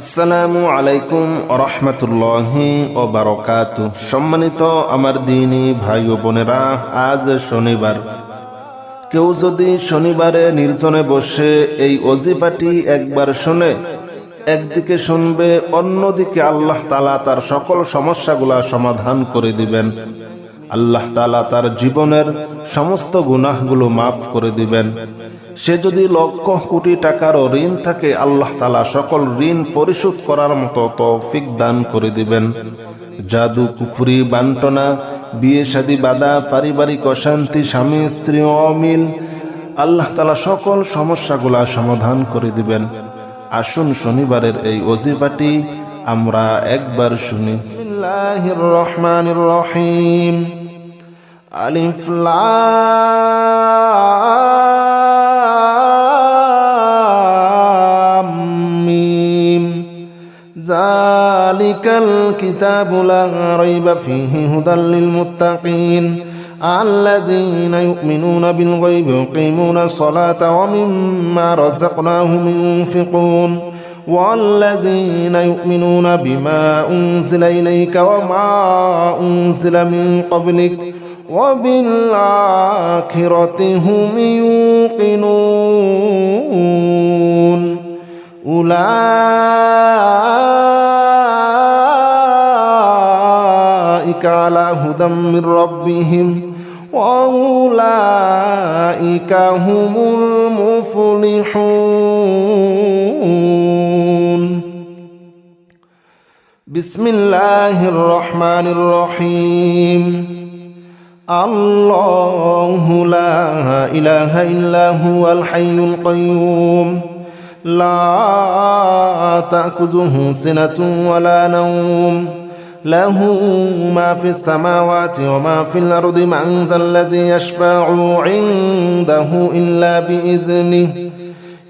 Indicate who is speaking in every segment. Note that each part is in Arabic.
Speaker 1: আসসালামু আলাইকুম ওরহমতুল্লাহি ও বারাকাতুহু। সম্মানিত আমার দিনী ভাই ও বোনেরা, আজ শনিবার। কেউ যদি শনিবারে নির্জনে বসে এই ওজিফাটি একবার শুনে, একদিকে শুনবে, অন্যদিকে আল্লাহ তাআলা তার সকল সমস্যাগুলা সমাধান করে দিবেন। আল্লাহ তাআলা তার জীবনের সমস্ত গুনাহগুলো মাফ করে দিবেন। সে যদি লক্ষ কোটি টাকারও ঋণ থাকে, আল্লাহ তাআলা সকল ঋণ পরিশোধ করার মতো তৌফিক দান করে দিবেন। জাদু, কুফরি, বান্টনা, বিয়ে শাদী বাধা, পারিবারিক অশান্তি, স্বামী স্ত্রী অমিল, আল্লাহ তাআলা সকল সমস্যাগুলা সমাধান করে দিবেন। আসুন শনিবারের এই ওজিফাটি আমরা একবার শুনি। বিসমিল্লাহির রহমানির রহিম। আলিফ লাম মিম। যালিকাল কিতাবু লা রাইবা ফীহি হুদাল লিল মুত্তাকিন الذين يؤمنون بالغيب ويقيمون الصلاة ومما رزقناهم ينفقون والذين يؤمنون بما أنزل إليك وما أنزل من قبلك وبالآخرة هم يوقنون أولئك على هدى من ربهم وأولئك هم المفلحون. بسم الله الرحمن الرحيم. الله لا إله إلا هو الحي القيوم لا تأخذه سنة ولا نوم له ما في السماوات وما في الأرض من ذا الذي يشفع عنده إلا بإذنه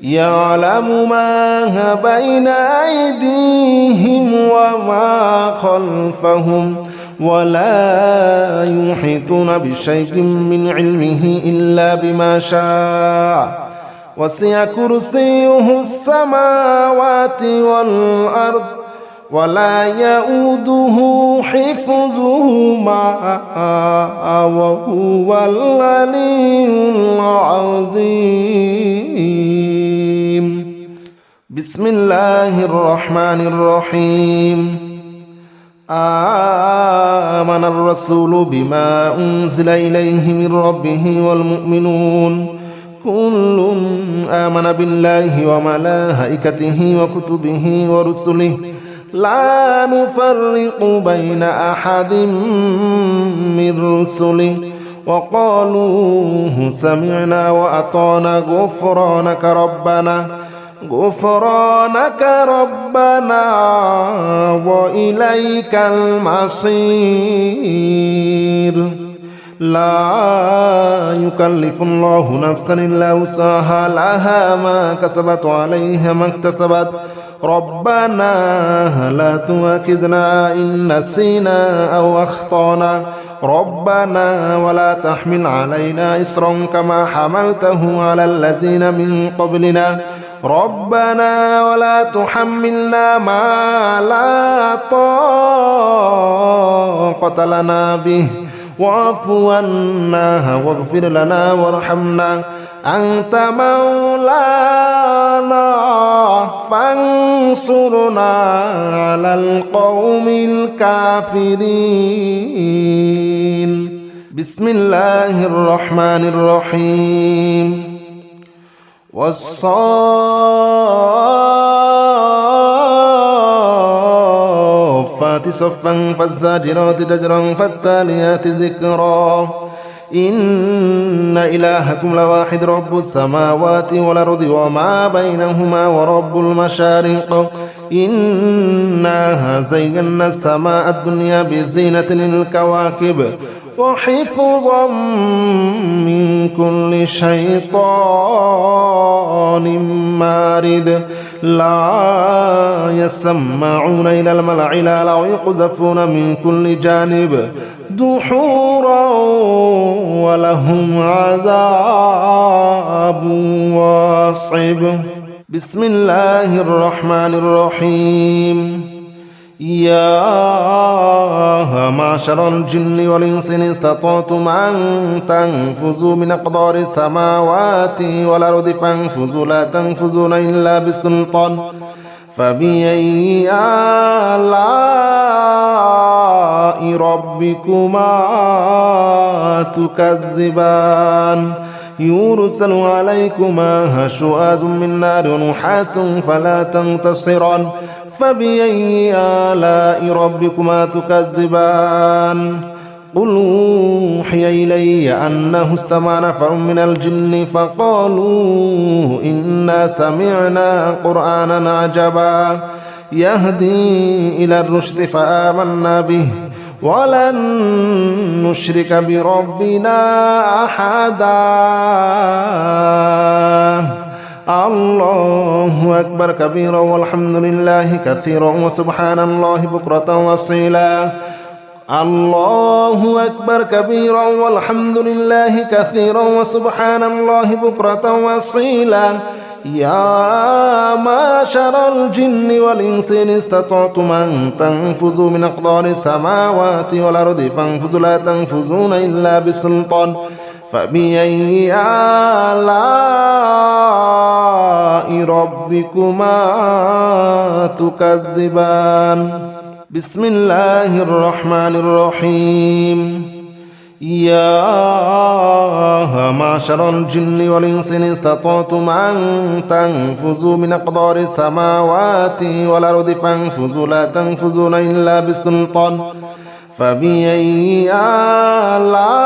Speaker 1: يعلم ما بين أيديهم وما خلفهم ولا يحيطون بشيء من علمه إلا بما شاء وسع كرسيه السماوات والأرض ولا يؤوده حفظهما وهو العلي العظيم. بسم الله الرحمن الرحيم. آمن الرسول بما أنزل إليه من ربه والمؤمنون كل آمن بالله وملائكته وكتبه ورسله لا نفرق بين أحد من رسله وقالوا سمعنا وأطعنا غفرانك ربنا وإليك المصير. لا يكلف الله نفسا إلا وسعها لها ما كسبت وعليها ما اكتسبت ربنا لا تؤاخذنا إن نسينا أو أخطأنا ربنا ولا تحمل علينا إصرا كما حملته على الذين من قبلنا ربنا ولا تحملنا ما لا طاقة لنا به واعف عنا واغفر لنا وارحمنا أنت مولانا فانصرنا على القوم الكافرين. بسم الله الرحمن الرحيم. والصافات صفا فالزاجرات زجرا فالتاليات ذكرا إن إلهكم لواحد رب السماوات والأرض وما بينهما ورب المشارق إنا زينا السماء الدنيا بزينة للكواكب وحفظا من كل شيطان مارد لا يسمعون إلى الملأ الأعلى ويقذفون من كل جانب دحورا ولهم عذاب واصب. بسم الله الرحمن الرحيم يا معشر الجن والإنس إن استطعتم أن تنفذوا من أقدار السماوات والأرض فانفذوا لا تنفذون إلا بسلطان فبأي آلاء ربكما تكذبان يرسل عليكما شواظ من نار ونحاس فلا تنتصران فبأي آلاء ربكما تكذبان قل أوحي إلي أنه استمع نفر من الجن فقالوا إنا سمعنا قرآنا عجبا يهدي إلى الرشد فآمنا به ولن نشرك بربنا أحدا الله أكبر كبيرا والحمد لله كثيرا وسبحان الله بكرة وأصيلا الله أكبر كبيرا والحمد لله كثيرا وسبحان الله بكرة وأصيلا يا معشر الجن والإنس إن استطعتم أن تنفذوا من أقدار السماوات والأرض فانفذوا لا تنفذون إلا بسلطان فبأي آلاء ربكما تكذبان بسم الله الرحمن الرحيم يا معشر الجن والإنس إن استطعتم أن تنفذوا من أقدار السماوات والأرض فانفذوا لا تنفذون إلا بسلطان فبأي آلاء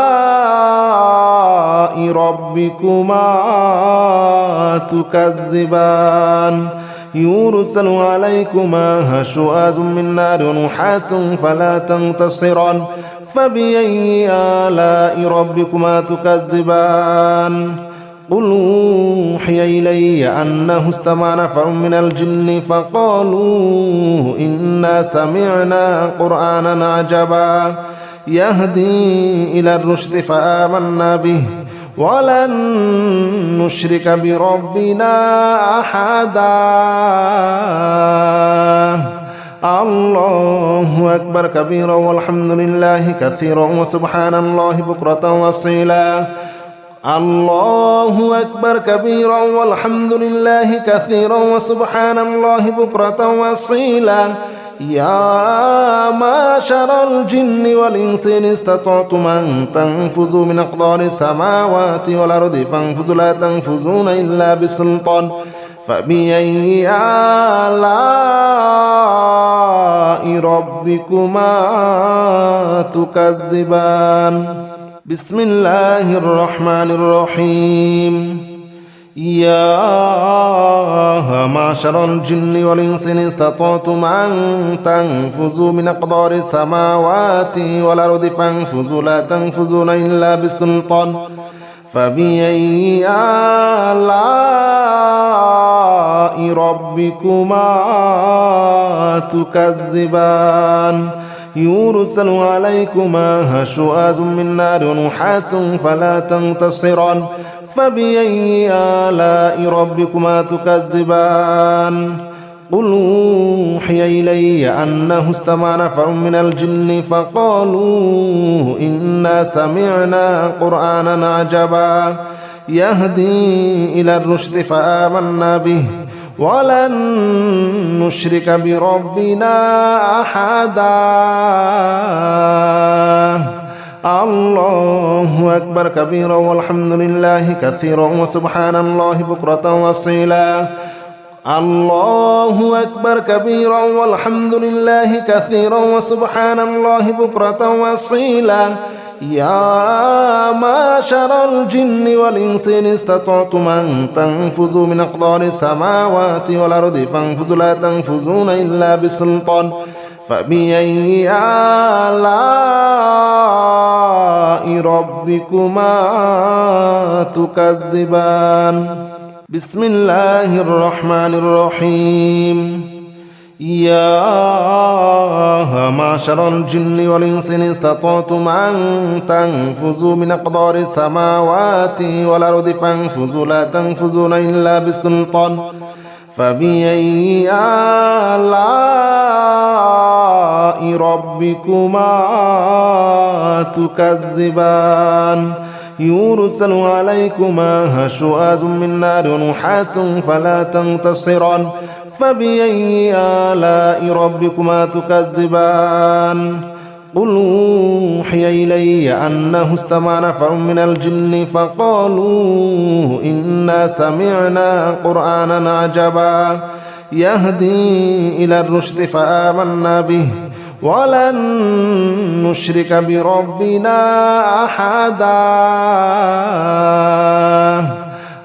Speaker 1: ربكما تكذبان يرسل عليكما شواظ من نار ونحاس فلا تنتصران فبأي آلاء ربكما تكذبان قل أوحي إلي أنه استمع نفر من الجن فقالوا إنا سمعنا قرآنا عجبا يهدي إلى الرشد فآمنا به ولن نشرك بربنا أحدا الله أكبر كبيرا والحمد لله كثيرا وسبحان الله بكرة وأصيلا الله أكبر كبيرا والحمد لله كثيرا وسبحان الله بكرة وأصيلا يا معشر الجن والإنس إن استطعتم أن تنفذوا من أقدار السماوات والأرض فانفذوا لا تنفذون إلا بسلطان فبأي آلاء ربكما تكذبان بسم الله الرحمن الرحيم يا معشر الجن والإنس إن استطعتم أن تنفذوا من أقدار السماوات والأرض فانفذوا لا تنفذون إلا بسلطان فبأي آلاء ربكما تكذبان يرسل عليكما شواظ من نار ونحاس فلا تنتصران فبأي آلاء ربكما تكذبان قل أوحي إلي أنه استمع نفر من الجن فقالوا إنا سمعنا قرآنا عجبا يهدي إلى الرشد فآمنا به ولن نشرك بربنا أحدا الله أكبر كبيرا والحمد لله كثيرا وسبحان الله بكرة وأصيلا الله أكبر كبيرا والحمد لله كثيرا وسبحان الله بكرة وأصيلا يا معشر الجن والإنس إن استطعتم أن تنفذوا من أقدار السماوات والأرض فانفذوا لا تنفذون إلا بسلطان فبأي آلاء ربكما تكذبان بسم الله الرحمن الرحيم يا معشر الجن والإنس إن استطعتم أن تنفذوا من أقدار السماوات والأرض فانفذوا لا تنفذون إلا بسلطان فبأي آلاء ربكما تكذبان يرسل عليكما شواظ من نار ونحاس فلا تنتصران فبأي آلاء ربكما تكذبان قل أوحي إلي أنه استمع نفر من الجن فقالوا إنا سمعنا قرآنا عجبا يهدي إلى الرشد فآمنا به ولن نشرك بربنا أحدا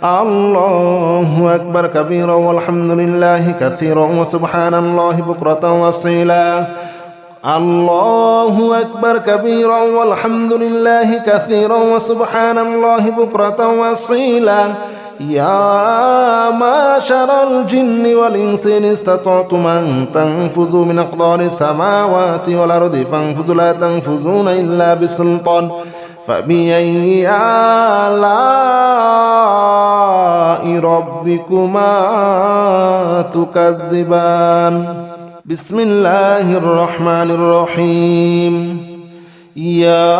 Speaker 1: الله أكبر كبيرا والحمد لله كثيرا وسبحان الله بكرة وأصيلا الله أكبر كبيرا والحمد لله كثيرا وسبحان الله بكرة وأصيلا يا معشر الجن والإنس إن استطعتم أن تنفذوا من أقطار السماوات والأرض فانفذوا لا تنفذون إلا بسلطان فبأي آلاء ربكما تكذبان بسم الله الرحمن الرحيم يا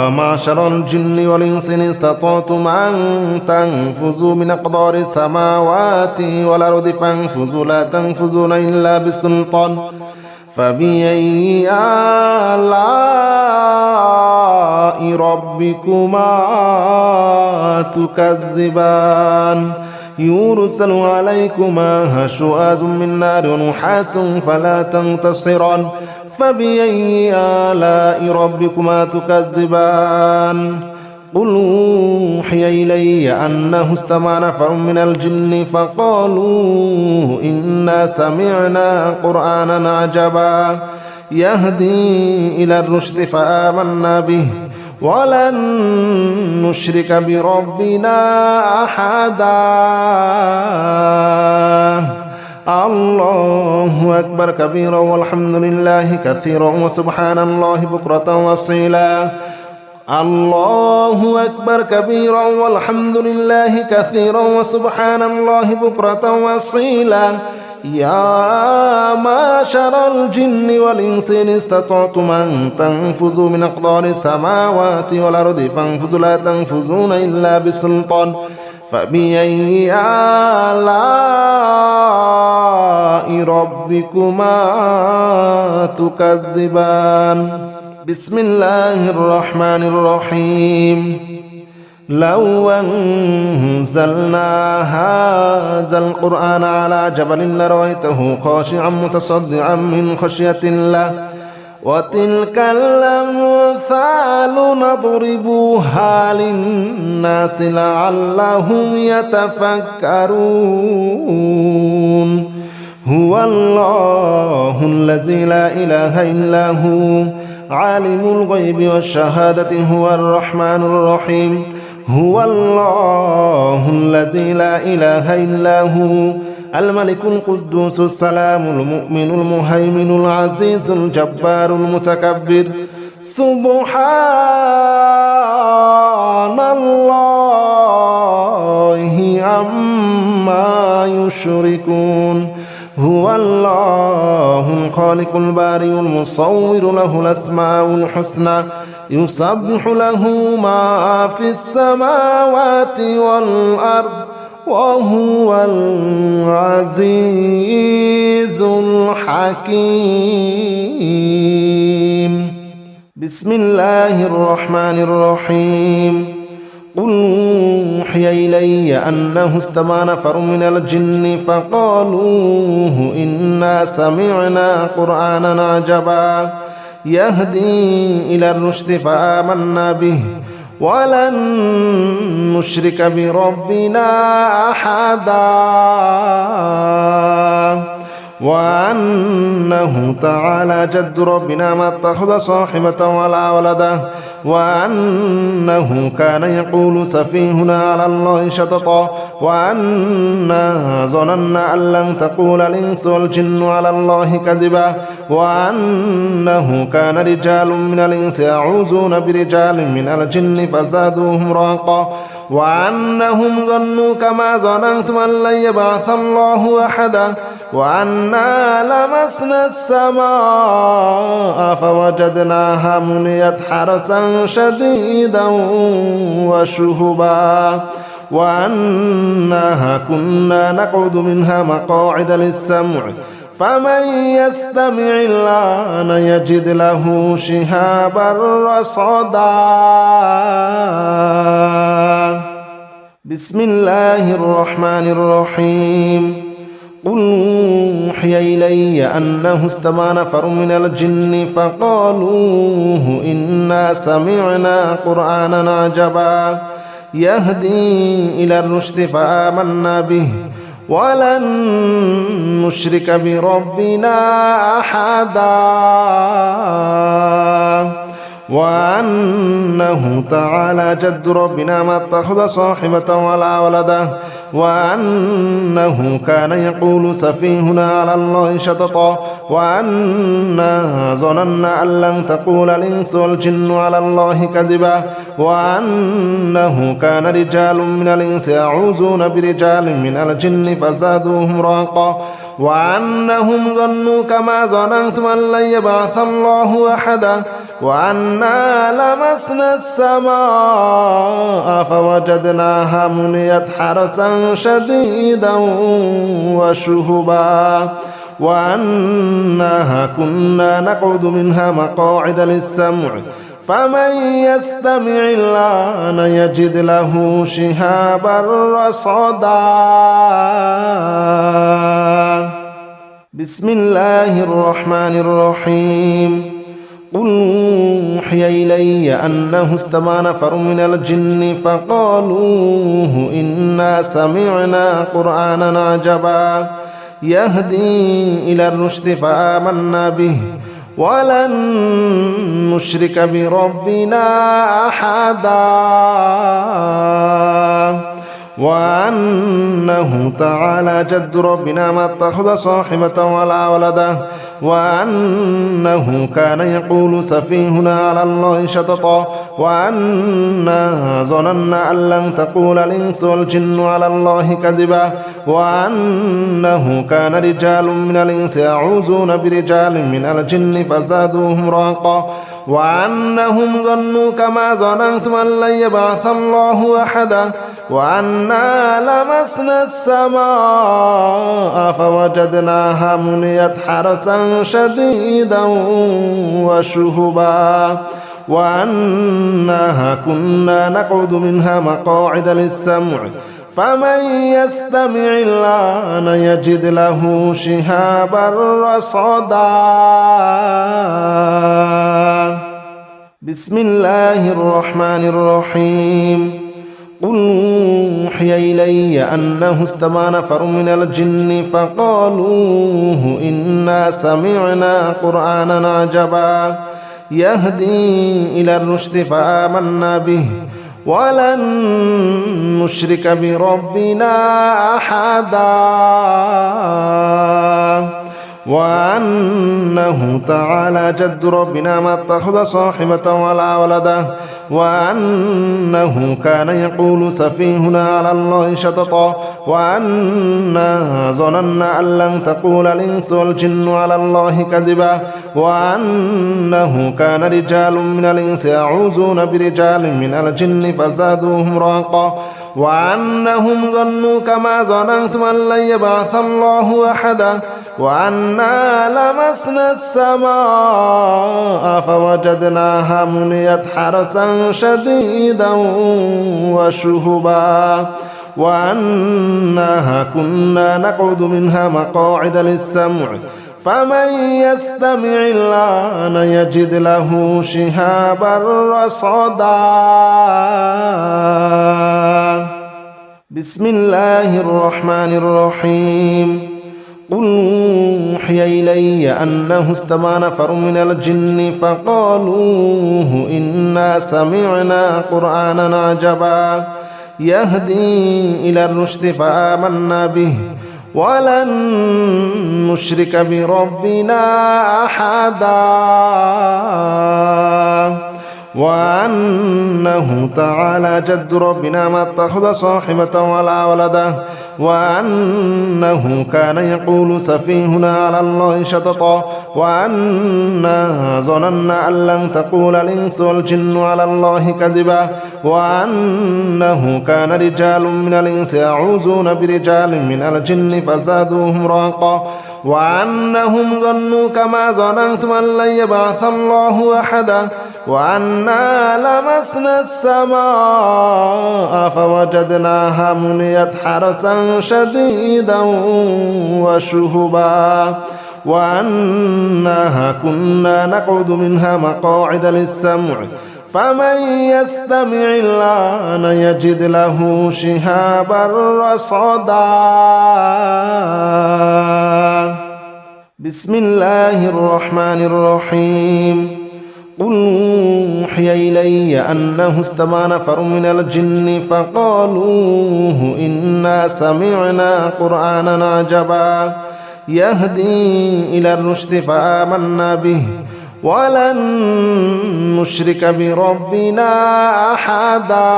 Speaker 1: معشر الجن والإنس إن استطعتم أن تنفذوا من أقطار السماوات والأرض فانفذوا لا تنفذون إلا بسلطان فبأي آلاء ربكما تكذبان يرسل عليكما شواظ من نار ونحاس فلا تنتصران فبأي آلاء ربكما تكذبان قل أوحي إلي أنه استمع نفر من الجن فقالوا إنا سمعنا قرآنا عجبا يهدي إلى الرشد فآمنا به ولن نشرك بربنا أحدا الله أكبر كبيرا والحمد لله كثيرا وسبحان الله بكرة وأصيلا الله أكبر كبيرا والحمد لله كثيرا وسبحان الله بكرة وأصيلا يا معشر الجن والإنس إن استطعتم أن تنفذوا من أقطار السماوات والأرض فانفذوا لا تنفذون إلا بسلطان فبأي آلاء ربكما تكذبان بسم الله الرحمن الرحيم لو أنزلنا هذا القرآن على جبل لرأيته خاشعا متصدعا من خشية الله وتلك الأمثال نضربها للناس لعلهم يتفكرون هو الله الذي لا إله إلا هو عالم الغيب والشهادة هو الرحمن الرحيم هو الله الذي لا إله إلا هو الملك القدوس السلام المؤمن المهيمن العزيز الجبار المتكبر سبحان الله عما يشركون هو الله الخالق البارئ المصور له الأسماء الحسنى يسبح له ما في السماوات والأرض وهو العزيز الحكيم بسم الله الرحمن الرحيم قل أوحي إلي أنه استمع نفر من الجن فقالوا إنا سمعنا قرآنا عجبا يهدي إلى الرشد فآمنا به ولن نشرك بربنا أحدا وأنه تعالى جد ربنا ما اتخذ صاحبة ولا ولدا وأنه كان يقول سفيهنا على الله شططا وأنا ظننا أن لن تقول الإنس والجن على الله كذبا وأنه كان رجال من الإنس يعوذون برجال من الجن فزادوهم رهقا وأنهم ظنوا كما ظننتم أن لن يبعث الله أحدا وأنا لمسنا السماء فوجدناها مليت حرسا شديدا وشهبا وأنها كنا نقعد منها مقاعد للسمع فمن يستمع الآن يجد له شهابا رصدا بسم الله الرحمن الرحيم قل أوحي إلي أنه استمع نفر من الجن فقالوا إنا سمعنا قرآنا عجبا يهدي إلى الرشد فآمنا به ولن نشرك بربنا أحدا وأنه تعالى جد ربنا ما اتخذ صاحبة ولا ولدا وأنه كان يقول سفيهنا على الله شططا وأنا ظننا أن لن تقول الإنس والجن على الله كذبا وأنه كان رجال من الإنس يعوذون برجال من الجن فزادوهم رهقا وأنهم ظنوا كما ظننتم أن لن يبعث الله أحدا وأنا لمسنا السماء فوجدناها مليت حرسا شديدا وشهبا وأنها كنا نقعد منها مقاعد للسمع فمن يستمع الآن يجد له شهابا رصدا بسم الله الرحمن الرحيم قل أوحي إلي أنه استمع نفر من الجن فقالوا إنا سمعنا قرآنا عجبا يهدي إلى الرشد فآمنا به ولن نشرك بربنا أحدا وأنه تعالى جد ربنا ما اتخذ صاحبة ولا ولدا وأنه كان يقول سفيهنا على الله شططا وأنا ظننا أن لن تقول الإنس والجن على الله كذبا وأنه كان رجال من الإنس يعوذون برجال من الجن فزادوهم رهقا وأنهم ظنوا كما ظننتم أن لن يبعث الله أحدا وأنا لمسنا السماء فوجدناها مليت حرسا شديدا وشهبا وأنها كنا نقعد منها مقاعد للسمع فمن يستمع الآن يجد له شهابا رصدا بسم الله الرحمن الرحيم قل أوحي إلي أنه استمع نفر من الجن فقالوا إنا سمعنا قرآنا عجبا يهدي إلى الرشد فآمنا به ولن نشرك بربنا أحدا وأنه تعالى جد ربنا ما اتخذ صاحبة ولا ولدا وأنه كان يقول سفيهنا على الله شططا وأنا ظننا أن لن تقول الإنس والجن على الله كذبا وأنه كان رجال من الإنس يعوذون برجال من الجن فزادوهم رهقا وأنهم ظنوا كما ظننتم أن لن يبعث الله أحدا وأنا لمسنا السماء فوجدناها مليت حرسا شديدا وشهبا وأنها كنا نقعد منها مقاعد للسمع فمن يستمع الآن يجد له شهابا رصدا بسم الله الرحمن الرحيم قل أوحي إلي أنه استمع نفر من الجن فقالوا إنا سمعنا قرآنا عجبا يهدي إلى الرشد فآمنا به ولن نشرك بربنا أحدا وأنه تعالى جد ربنا ما اتخذ صاحبة ولا ولده وأنه كان يقول سفيهنا على الله شططا وأنا ظننا أن لن تقول الإنس والجن على الله كذبا وأنه كان رجال من الإنس يعوذون برجال من الجن فزادوهم رهقا وأنهم ظنوا كما ظننتم أن لن يبعث الله أحدا وأنا لمسنا السماء فوجدناها مليت حرسا شديدا وشهبا وأنها كنا نقعد منها مقاعد للسمع فمن يستمع الآن يجد له شهابا رصدا. بسم الله الرحمن الرحيم. قل أوحي إلي أنه استمع نفر من الجن فقالوا إنا سمعنا قرآنا عجبا يهدي إلى الرشد فآمنا به ولن نشرك بربنا أحدا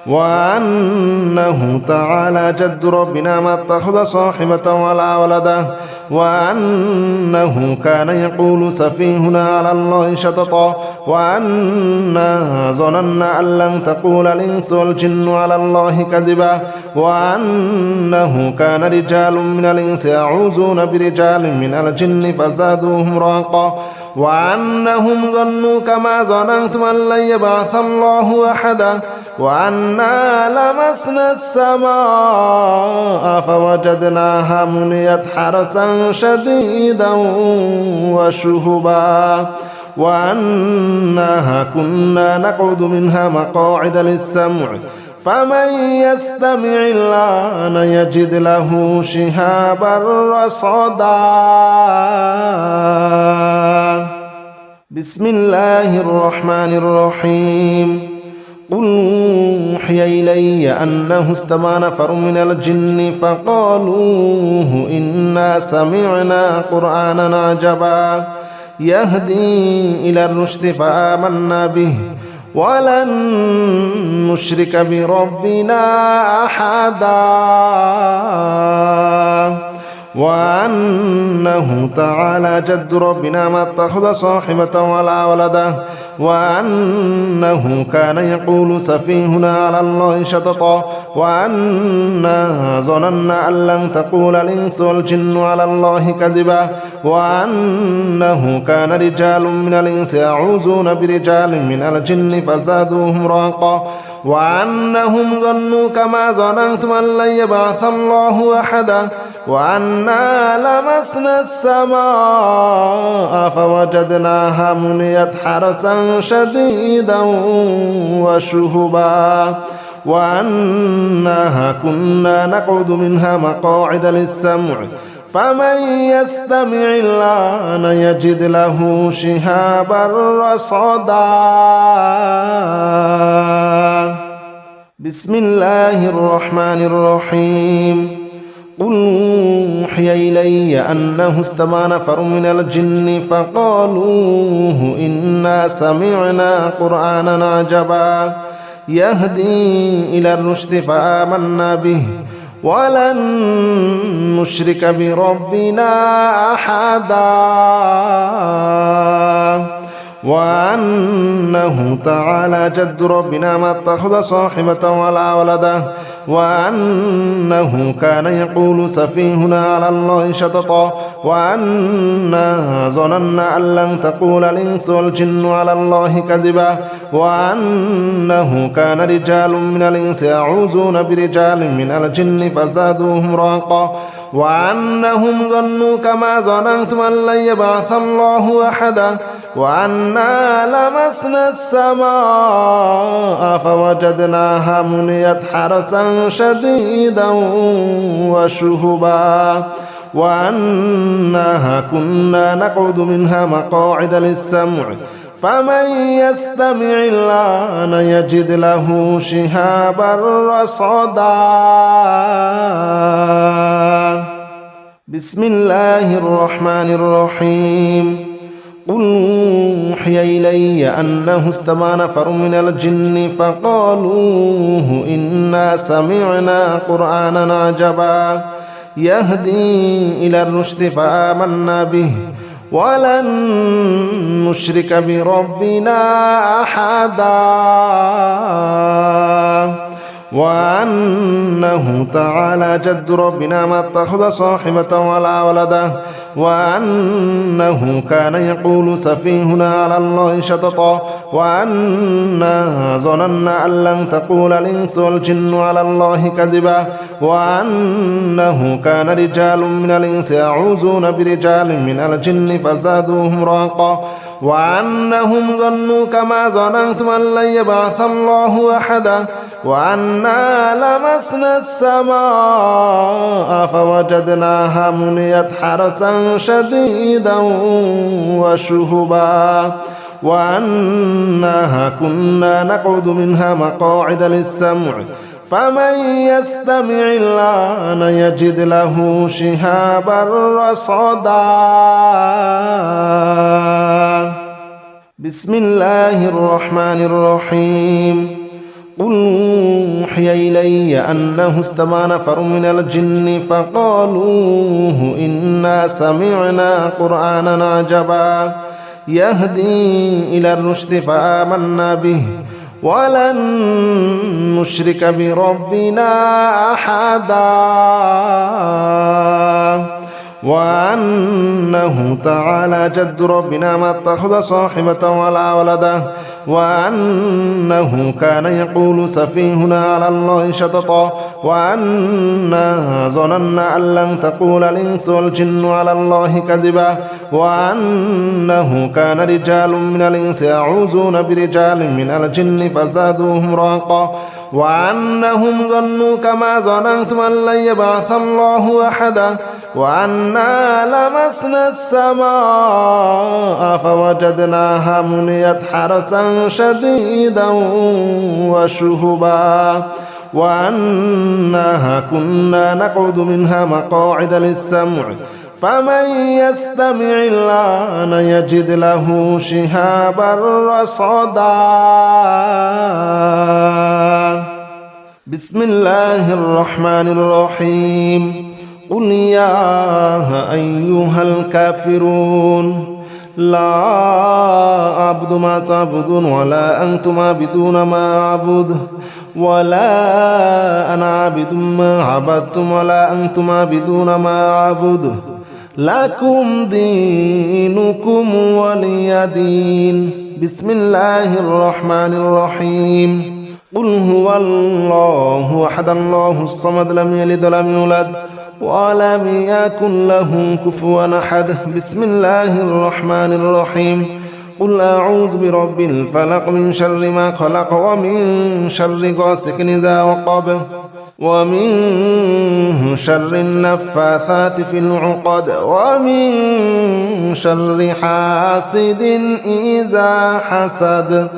Speaker 1: وأنه تعالى جد ربنا ما اتخذ صاحبة ولا ولده وأنه كان يقول سفيهنا على الله شططا وأنا ظننا أن لن تقول الإنس والجن على الله كذبا وأنه كان رجال من الإنس يعوذون برجال من الجن فزادوهم رهقا وأنهم ظنوا كما ظننتم أن لن يبعث الله أحدا وأنا لمسنا السماء فوجدناها مليت حرسا شديدا وشهبا وأنها كنا نقعد منها مقاعد للسمع فمن يستمع الآن يجد له شهابا رصدا. بسم الله الرحمن الرحيم. قل أوحي إلي أنه استمع نفر من الجن فقالوا إنا سمعنا قرآنا عجبا يهدي إلى الرشد فآمنا به ولن نشرك بربنا أحدا وأنه تعالى جد ربنا ما اتخذ صاحبة ولا ولده وأنه كان يقول سفيهنا على الله شططا وأنا ظننا أن لن تقول الإنس والجن على الله كذبا وأنه كان رجال من الإنس يعوذون برجال من الجن فزادوهم رهقا وأنهم ظنوا كما ظننتم أن لن يبعث الله أحدا وأنا لمسنا السماء فوجدناها مليت حرسا شديدا وشهبا وأنها كنا نقعد منها مقاعد للسمع فمن يستمع الآن يجد له شهابا رصدا. بسم الله الرحمن الرحيم. قل أوحي إلي أنه استمع نفر من الجن فقالوا إنا سمعنا قرآنا عجبا يهدي إلى الرشد فآمنا به ولن نشرك بربنا أحدا وأنه تعالى جد ربنا ما اتخذ صاحبة ولا ولده وأنه كان يقول سفيهنا على الله شططا وأنا ظننا أن لن تقول الإنس والجن على الله كذبا وأنه كان رجال من الإنس يعوذون برجال من الجن فزادوهم رهقا وأنهم ظنوا كما ظننتم أن لن يبعث الله أحدا وأنا لمسنا السماء فوجدناها مليت حرسا شديدا وشهبا وأنها كنا نقعد منها مقاعد للسمع فمن يستمع الآن يجد له شهابا رصدا. بسم الله الرحمن الرحيم. قل أوحي إلي أنه استمع نفر من الجن فقالوا إنا سمعنا قرآنا عجبا يهدي إلى الرشد فآمنا به ولن نشرك بربنا أحدا وأنه تعالى جد ربنا ما اتخذ صاحبة ولا ولدا وأنه كان يقول سفيهنا على الله شططا وأنا ظننا أن لن تقول الإنس والجن على الله كذبا وأنه كان رجال من الإنس يعوذون برجال من الجن فزادوهم رهقا وأنهم ظنوا كما ظننتم أن لن يبعث الله أحدا وأنا لمسنا السماء فوجدناها مليت حرسا شديدا وشهبا وأنها كنا نقعد منها مقاعد للسمع فمن يستمع الآن يجد له شهابا رصدا. بسم الله الرحمن الرحيم. قل أوحي إلي أنه استمع نفر من الجن فقالوا إنا سمعنا قرآنا عجبا يهدي إلى الرشد فآمنا به ولن نشرك بربنا أحدا وأنه تعالى جد ربنا ما اتخذ صاحبة ولا ولدا وأنه كان يقول سفيهنا على الله شططا وأنا ظننا أن لن تقول الإنس والجن على الله كذبا وأنه كان رجال من الإنس يعوذون برجال من الجن فزادوهم رهقا وأنهم ظنوا كما ظننتم أن لن يبعث الله أحدا وأنا لمسنا السماء فوجدناها مليت حرسا شديدا وشهبا وأنها كنا نقعد منها مقاعد للسمع فمن يستمع الآن يجد له شهابا رصدا. بسم الله الرحمن الرحيم. قل يا أيها الكافرون لا أعبد ما تعبدون ولا أنتم عابدون ما أعبد ولا أنا عابد ما عبدتم ولا أنتم عابدون ما أعبد لكم دينكم ولي دين. بسم الله الرحمن الرحيم. قل هو الله أحد الله الصمد لم يلد ولم يولد ولم يكن له كفوا أحد. بسم الله الرحمن الرحيم. قل أعوذ برب الفلق من شر ما خلق ومن شر غاسق إذا وقب ومن شر النفاثات في العقد ومن شر حاسد إذا حسد.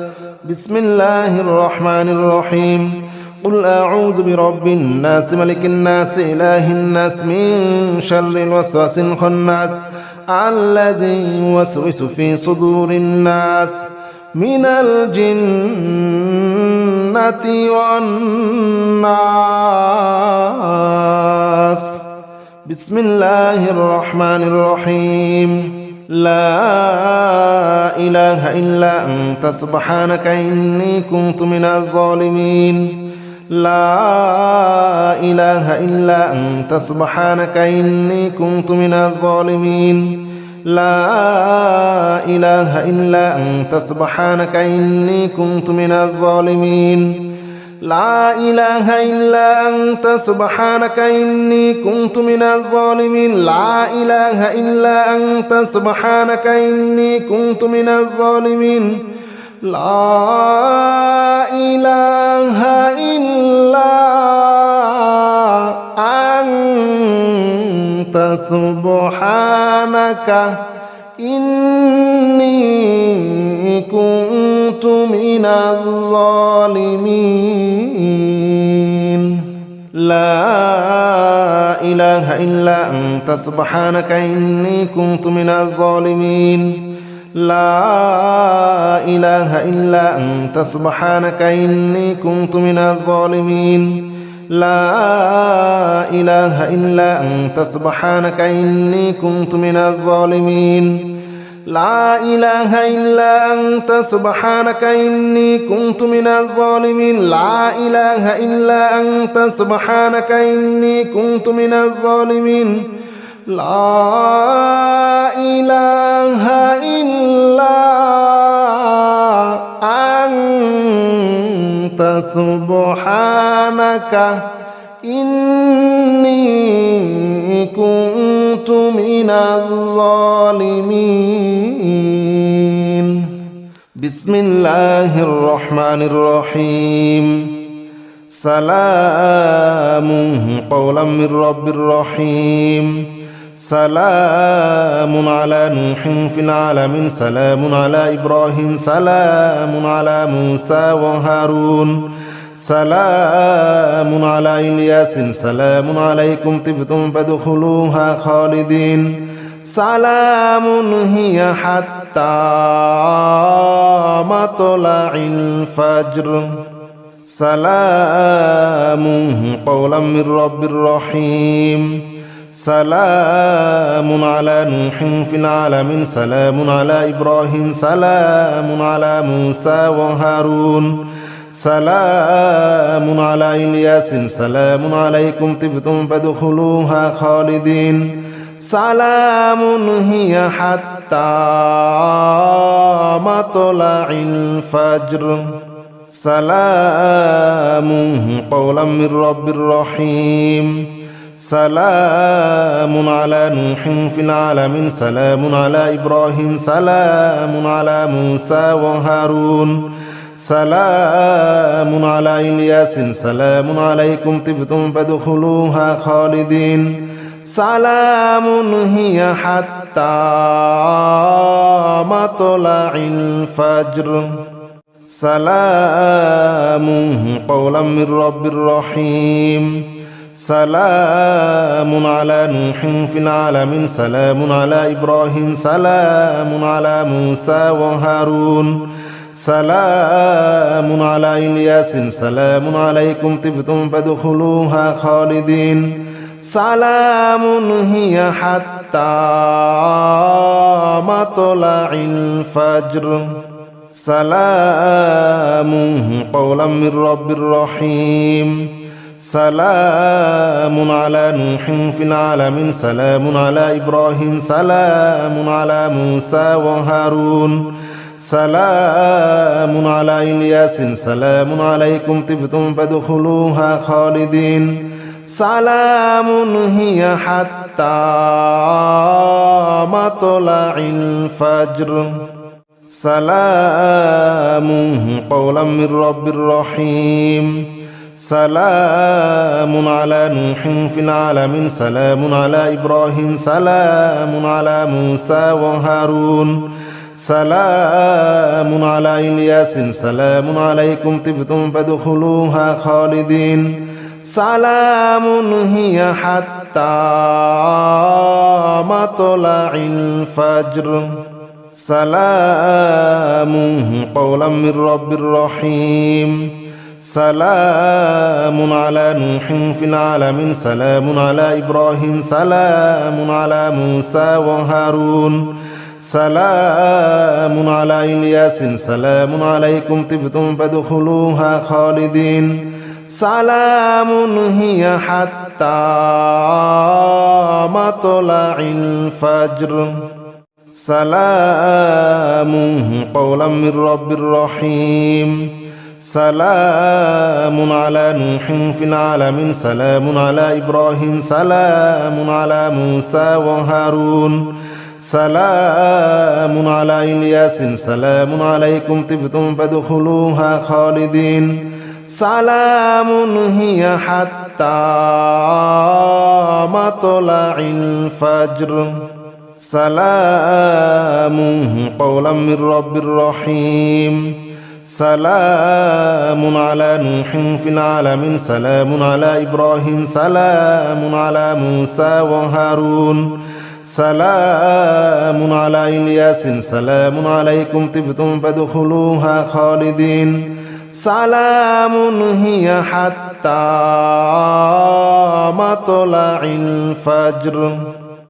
Speaker 1: بسم الله الرحمن الرحيم. قل أعوذ برب الناس ملك الناس إله الناس من شر الوسواس الخناس الذي يوسوس في صدور الناس من الجنة والناس. بسم الله الرحمن الرحيم. لا إله إلا أنت سبحانك إني كنت من الظالمين. لا إله إلا أنت سبحانك إني كنت من الظالمين. لا إله إلا أنت سبحانك إني كنت من الظالمين. لا إله إلا أنت سبحانك إني كنت من الظالمين. لا إله إلا أنت سبحانك إني كنت من الظالمين. لا إله إلا أنت سبحانك إني كنت من الظالمين. لا إله إلا أنت سبحانك إني كنت من الظالمين. لا إله إلا أنت سبحانك إني كنت من الظالمين لا إله إلا أنت سبحانك إني كنت من الظالمين لا إله إلا أنت سبحانك إني كنت من الظالمين لا إله إلا أنت سبحانك إني كنت من الظالمين لا إله إلا أنت سبحانك إني كنت من الظالمين بسم الله الرحمن الرحيم سلام قولا من رب رحيم سلام على نوح في العالمين سلام على إبراهيم سلام على موسى وهارون سلام على إلياس سلام عليكم طبتم فادخلوها خالدين سلام هي حتى مطلع الفجر سلام قولا من رب رحيم سلام على نوح في العالمين سلام على إبراهيم سلام على موسى وهارون سلام على إلياس سلام عليكم طبتم فادخلوها خالدين سلام هي حتى مطلع الفجر سلام قولا من رب رحيم سلام على نوح في العالمين سلام على إبراهيم سلام على موسى وهارون سلام على إلياس سلام عليكم طبتم فادخلوها خالدين سلام هي حتى مطلع الفجر سلام قولا من رب رحيم سلام على نوح في العالمين سلام على إبراهيم سلام على موسى وهارون سلام على إلياس سلام عليكم طبتم فادخلوها خالدين سلام هي حتى مطلع الفجر سلام قولا من رب رحيم سلام على نوح في العالمين سلام على إبراهيم سلام على موسى وهارون سلام على إلياس سلام عليكم طبتم فادخلوها خالدين سلام هي حتى مطلع الفجر سلام قولا من رب رحيم سلام على نوح في العالمين سلام على إبراهيم سلام على موسى وهارون سلام على إلياس سلام عليكم طبتم فادخلوها خالدين سلام هي حتى مطلع الفجر سلام قولا من رب رحيم سلام على نوح في العالمين سلام على إبراهيم سلام على موسى وهارون سلام على إلياس سلام عليكم طبتم فادخلوها خالدين سلام هي حتى مطلع الفجر سلام قولا من رب رحيم سلام على نوح في العالمين سلام على إبراهيم سلام على موسى وهارون سلام على إلياس سلام عليكم طبتم فادخلوها خالدين سلام هي حتى مطلع الفجر سلام قولا من رب رحيم سلام على نوح في العالمين سلام على إبراهيم سلام على موسى وهارون সালামুন আলা ইয়াসিন সালামুন আলাইকুম তিবতুম ফাদখুলুহা খালিদিন সালামুন হিয়া হাত্তা মাতলাইল ফাজর।